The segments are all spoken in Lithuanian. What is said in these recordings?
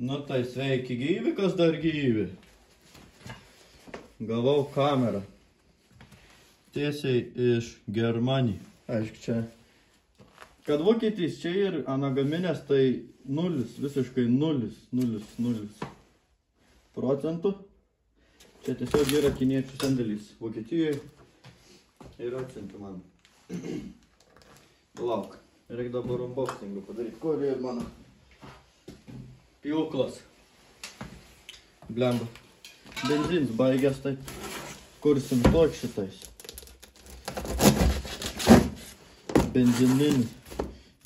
Nu tai sveiki gyvi, kas dar gyvi. Gavau kamerą. Tiesiai iš Germanijos. Aišku, čia. Kad Vokietijos čia ir anagaminės, tai nulis, visiškai nulis procentų. Čia tiesiog yra kiniečių sandėlys. Vokietijoje ir atsiunti man. Lauk. Reikia dabar unboxingą padaryti. Kur yra mano pjūklas? Blemba. Benzins baigęs, tai kursim toks šitais. Benzininių.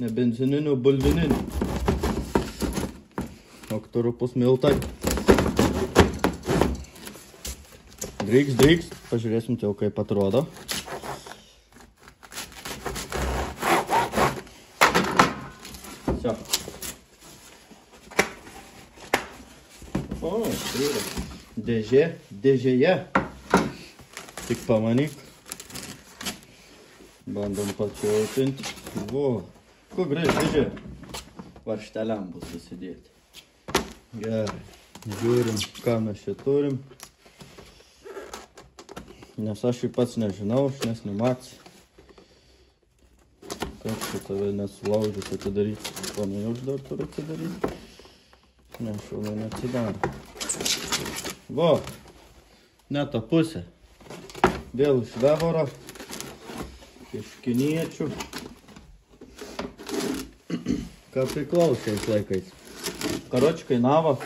Ne benzininių, bulvininių. Oktorupus miltai. Dryks. Pažiūrėsim jau kaip atrodo. O, tai yra dėžėje. Tik pamanyk. Bandom pačiautinti. Vo, kuo greit dėžė. Varšteliam bus susidėti. Gerai. Žiūrim, ką mes čia turim. Nes aš jį pats nežinau, nes nemaks. Kaip šitą nesulaužys atidaryti. Šonai aš dar turiu atidaryti. Ne, šonai neatsidaro. Vo, ne ta pusė. Vėl iš Vevoro. Iš kiniečių. Ką priklauso šiais laikais. Karoči kainavo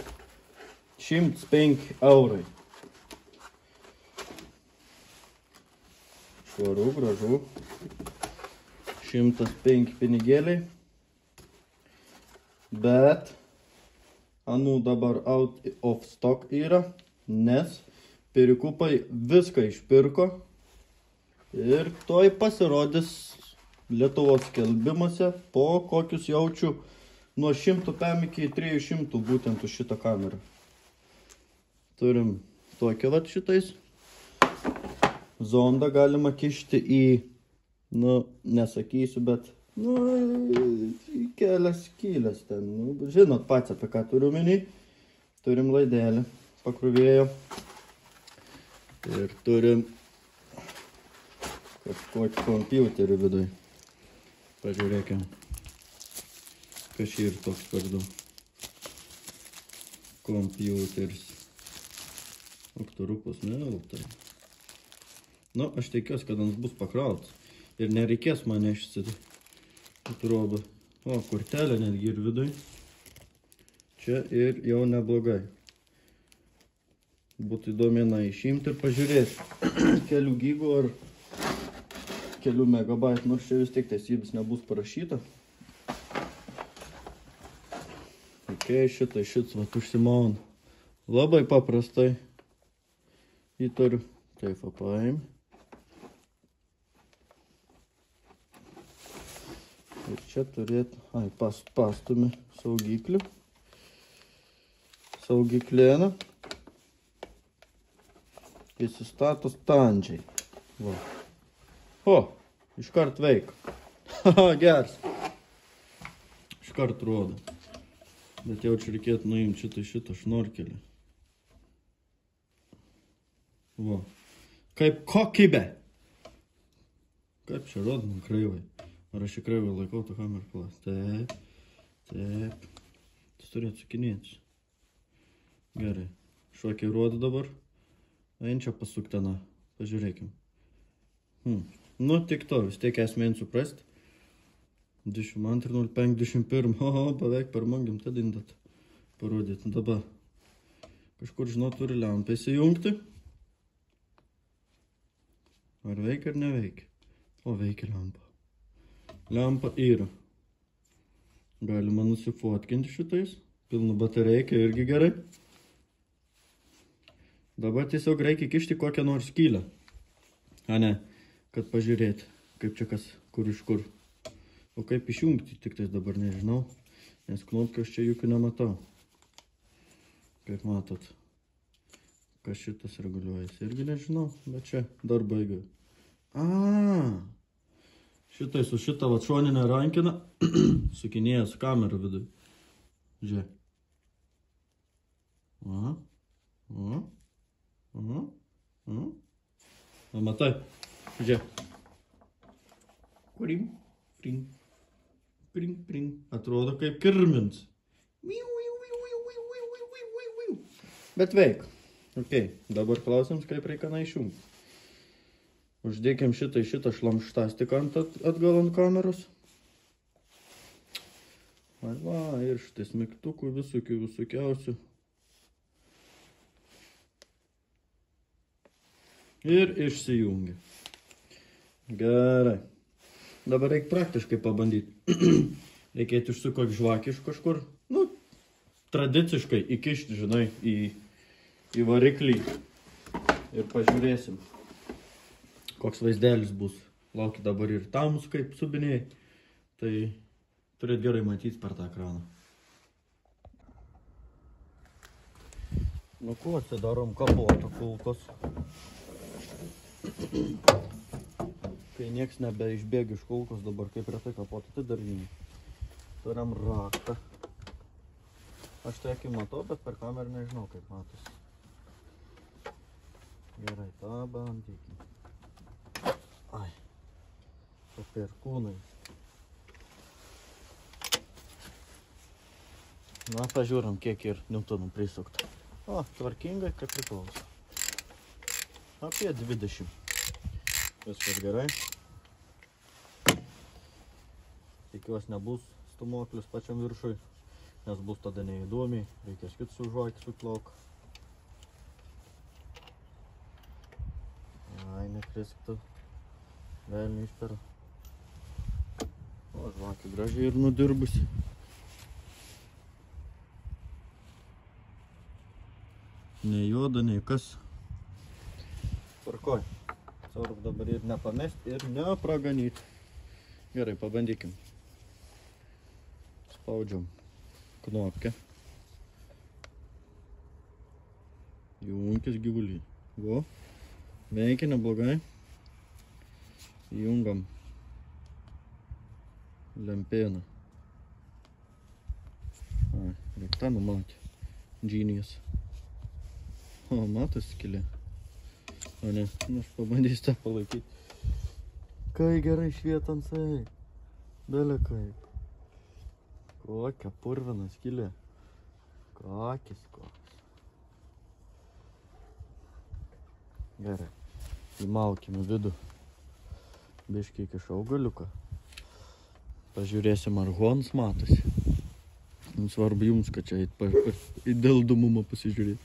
105 eurai. Švarų, gražu. 105 pinigėliai. Bet anų dabar out of stock yra, nes perikupai viską išpirko ir toj pasirodys Lietuvos skelbimuose po kokius jaučiu nuo 100 PM iki 300 būtent už šitą kamerą. Turim tokią vat šitais. Zondą galima kišti į, nesakysiu, bet, kelias skylės ten. Žinot pats apie ką turiu omeny. Turim laidelį pakruvėjo. Ir turim kažkokį kompiuterį viduj. Pažiūrėkim, kas čia ir toks vardu. Kompiuteris. Oktorupus miltai. Aš tikiuosi, kad jis bus pakrautas. Ir nereikės man nešti atrodo. O, kortelė netgi ir viduj. Čia ir jau neblogai. Būtų įdomina išimti ir pažiūrėti kelių gigų ar kelių megabaitų, nors čia vis tiek teisybės nebus parašyta. Ok, šits vat užsimauna. Labai paprastai įtariu. Taip, paim. Ir čia turėtų, pastumi saugiklį. Saugiklėną. Įsistato standžiai. Va. O, iškart veikia. Geras. Iškart rodo. Bet jau čia reikėtų nuimti šitą šnorkelį. Va. Kaip kokybė. Kaip čia rodo man kreivai. Ar aš čia kreivai laikau tą kamerą plas. Taip. Tas turėtų sukinėtis. Gerai. Šokiai rodo dabar. Ein čia pasuktena. Pažiūrėkim. Tik to, vis tiek esmėn suprasti. 22.05.21. Beveik per man gimtą dindat parodyti. Dabar kažkur, žinot, turi lempą įsijungti. Ar veikia ar neveikia? O, veikia lempa. Lempa yra. Galima nusifotkinti šitais. Pilnu batereiką irgi gerai. Dabar tiesiog reikia kišti kokią nors skylę. A ne, kad pažiūrėti, kaip čia kas, kur iš kur. O kaip išjungti, tik tais dabar nežinau, nes knopkos čia jokių nematau. Kaip matot, kas šitas reguliuojasi, irgi nežinau, bet čia dar baigiu. Šitai su šitą šoninę rankiną sukinėjęs kamerą vidui. Žiūrėk. Aha. Aha. Aha. Aha. Na, matai? Žiūrėk. Krim, krim, krim, krim. Atrodo kaip kirmins. Bet veik. Ok, dabar klausims, kaip reikia išjungti. Uždėkim šitą šlamštastiką atgal ant kameros. Va, ir šitais mygtukų visokiausių. Ir išsijungia. Gerai. Dabar reikia praktiškai pabandyti. Reikėtų išsukoti žvakį iš kažkur. Nu, tradiciškai įkišti, žinai, į variklį. Ir pažiūrėsim, koks vaizdelis bus. Laukia dabar ir tamus, kaip subinėjai. Tai turėt gerai matyti per tą ekraną. Nu ko, atsidarom kapotą kulkos. Kai nieks nebeišbėgia iš kulkos, dabar kaip retai kapotą, tai dar žinai. Turim raktą. Aš tai akį matau, bet per kamerą nežinau, kaip matosi. Gerai, tą bandykim. Ai, su perkūnai. Na, pažiūrim, kiek ir niutonų prisukta. O, tvarkingai, kaip priklauso. Apie 20. Viskas gerai. Tikiuosi nebus stumoklis pačiam viršui, nes bus tada neįdomiai. Reikės kitų su žvakį suplauk. Ai, nekrisktų. Velniai išpera. O, žvakį gražiai ir nudirbusi. Nei juoda, nei kas. Tvarkoj. Svarbu dabar ir nepamesti, ir nepraganyti. Gerai, pabandykim. Spaudžiam knopkę. Junkis gyvulį. Vo. Veikia neblogai. Jungiam lempieną. Ai, reikia tą numatyti. Genius. O, matos skylė. O ne, aš pabandysiu tą palaikyti. Kai gerai švietansai. Bele kaip. Kokia purvina skylė. Kokis. Gerai. Įmaukim į vidų. Biškiai įkišau galiuką. Pažiūrėsim, ar hons matosi. Svarbu jums, kad čia į dėldumumą pasižiūrėti.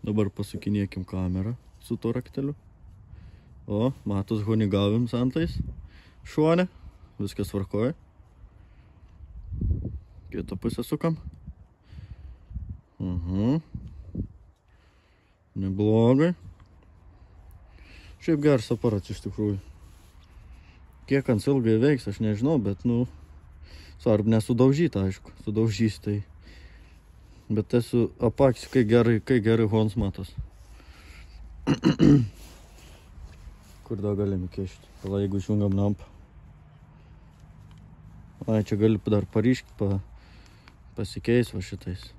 Dabar pasukinėkim kamerą su to rakteliu. O, matos honigavim santais. Šuonė. Viskas tvarkoja. Kitą pusę sukam. Neblogai. Šiaip geras aparatas iš tikrųjų. Kiek ant ilgai veiks, aš nežinau, bet, nu, svarbu nesudaužyti, aišku. Sudaužys tai. Bet esu apaksiu, kai gerai hons matos. Kur dar galim įkišti? Pala, jeigu išjungam lampą. Ai, čia gali dar paryškti, pasikeis va šitais.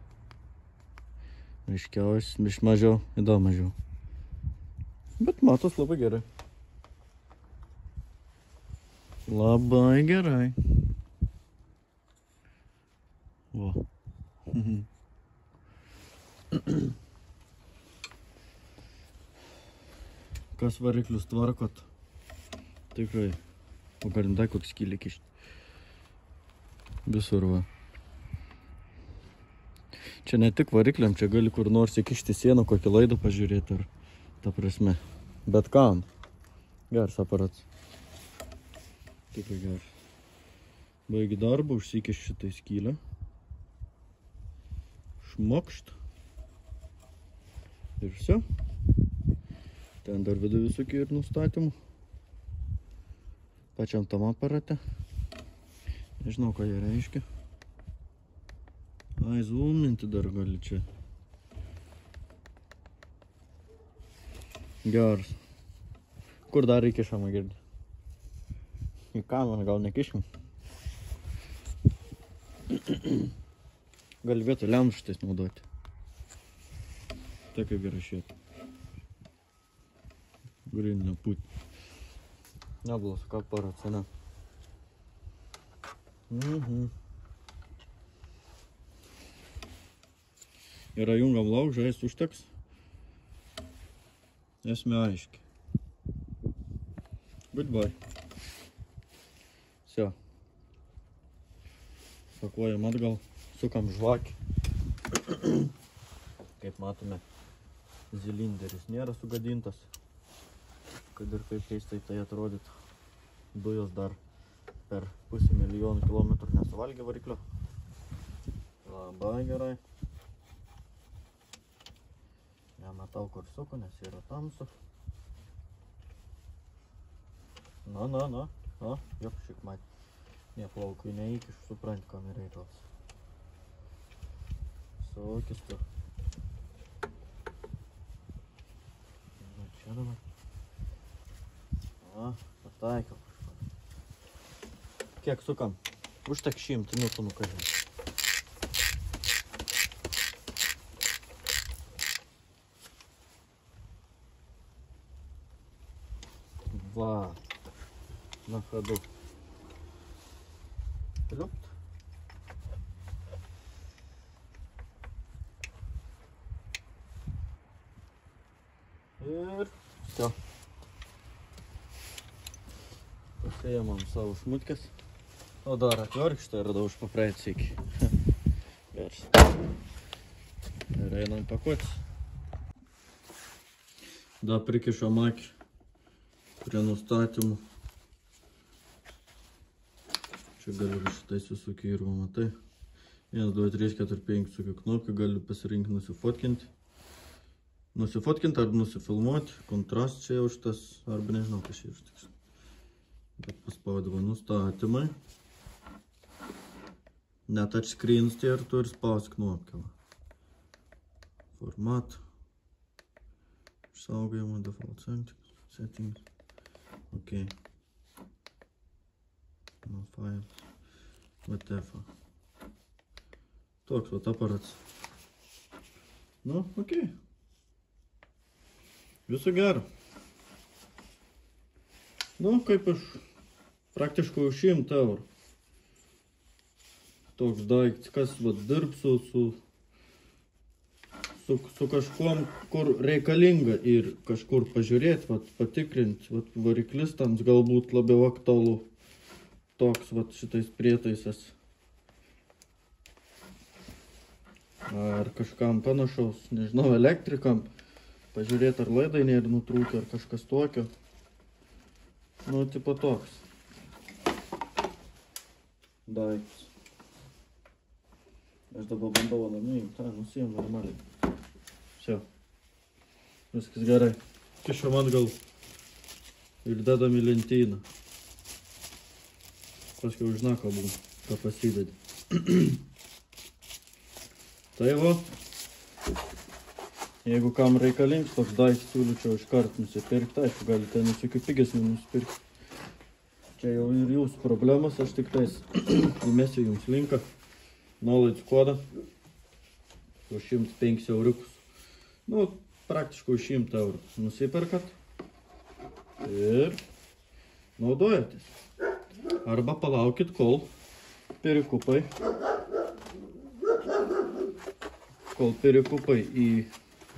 Aiškiausias, iš mažiau, įdau mažiau. Bet matos labai gerai. Labai gerai. Va. Kas variklius tvarkot? Tikrai. O galim dar kokį skylį kišti. Visur va. Čia ne tik varikliam, čia gali kur nors įkišti sieną, kokį laidą pažiūrėti ar ta prasme. Bet kam? Geras aparatas. Tikrai geras. Baigi darbą, užsikiš šitai skylę. Šmokšt. Ir все. Ten dar vidų visokių ir nustatymų. Pačiam tam aparate. Nežinau, ką jie reiškia. Ai, zoominti dar gali čia. Geras. Kur dar įkišama girdi? Į kamerą gal nekišim. Gali vietoj lemštais naudoti. tai kaip gerai šėti. Grindinio put. Neblos, ką para cena. Yra jungam laužą, jis užteks. Esmė aiški. Goodbye. Все. Pakuojam atgal, sukam žvakį. Kaip matome, zilinderis nėra sugadintas. Kad ir kaip keistai tai atrodytų. Dujos dar per 500 000 kilometrų nesuvalgė variklio. Labai gerai. Nematau, kur suku, nes yra tamsu. Na, jop, šik mat. Neplaukui neįkiš, suprant, kam yra reikalas. Sukis tu. Na, čia dabar. Pataikiau kažką. Kiek sukam? Užtek 100 Newtonų kažin. Va. Na ходу. Pliupt. Ir все. Pasiėmam savo šmutkės. O dar atvirkštą radau už papraeit sykį. Geras. Ir einam pakuotis. Da prikišom akį prie nustatymų. Čia galiu šitais visokių ir matai. 1, 2, 3, 4, 5 visokių knopkių. Galiu pasirinkti nusifotkinti. Nusifotkinti arba nusifilmuoti. Kontrast čia jau šitas, arba nežinau, kas čia iš tiksliai. Bet paspaudama nustatymai. Ne touchscreens tai ir tu ir spaus knopkę. Format. Išsaugojimo default settings. Ok. No files. Whatever. Toks vat aparats. Nu, ok. Viso gero. Nu, kaip aš praktiškai už 100 eurų. Toks daiktas, kas vat dirbsiu su kažkuom, kur reikalinga ir kažkur pažiūrėti, vat patikrinti, vat variklistams galbūt labiau aktualu toks vat šitais prietaisas. Ar kažkam panašaus, nežinau, elektrikam, pažiūrėti ar laidai nėra nutrūkę, ar kažkas tokio. Nu, tipo toks. Daiktas. Aš dabar bandau nuimti, nusiėm normaliai. Все. Viskas gerai. Kišam atgal ir dedam į lentyną. Paskui už znaką būm, ką pasidedi. Tai va. Jeigu kam reikalingas toks daiktas, siūlyčiau iškart nusipirkti. Aišku, galite visokių pigesnių nusipirkti. Čia jau ir jūsų problemas, aš tik tais įmesiu jums linką. Nuolaidų kodą. Už 105 euriukus. Nu, praktiškai už 100 eurų. Nusiperkat. Ir naudojatės. Arba palaukit, kol perikupai į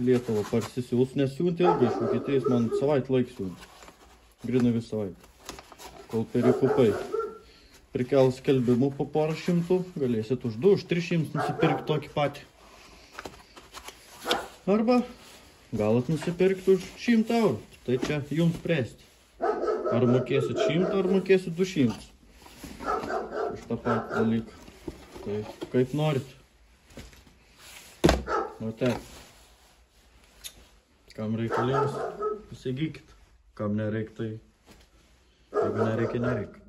Lietuvą parsisiūs, nes siūnti ilgai iš Vokietijos, man savaitę laik siūnti. Grinai visą savaitę. Kol perikupai prikels skelbimų po porą šimtų, galėsit už 2, už 300 nusipirkti tokį patį. Arba galat nusipirkti už 100 eurų. Tai čia jums spręsti. Ar mokėsit 100, ar mokėsit 200. Už tą patį dalyką. Tai kaip norit. Mate. Kam reikalingas, pasigykit. Kam nereik, tai jeigu nereikia, nereikia.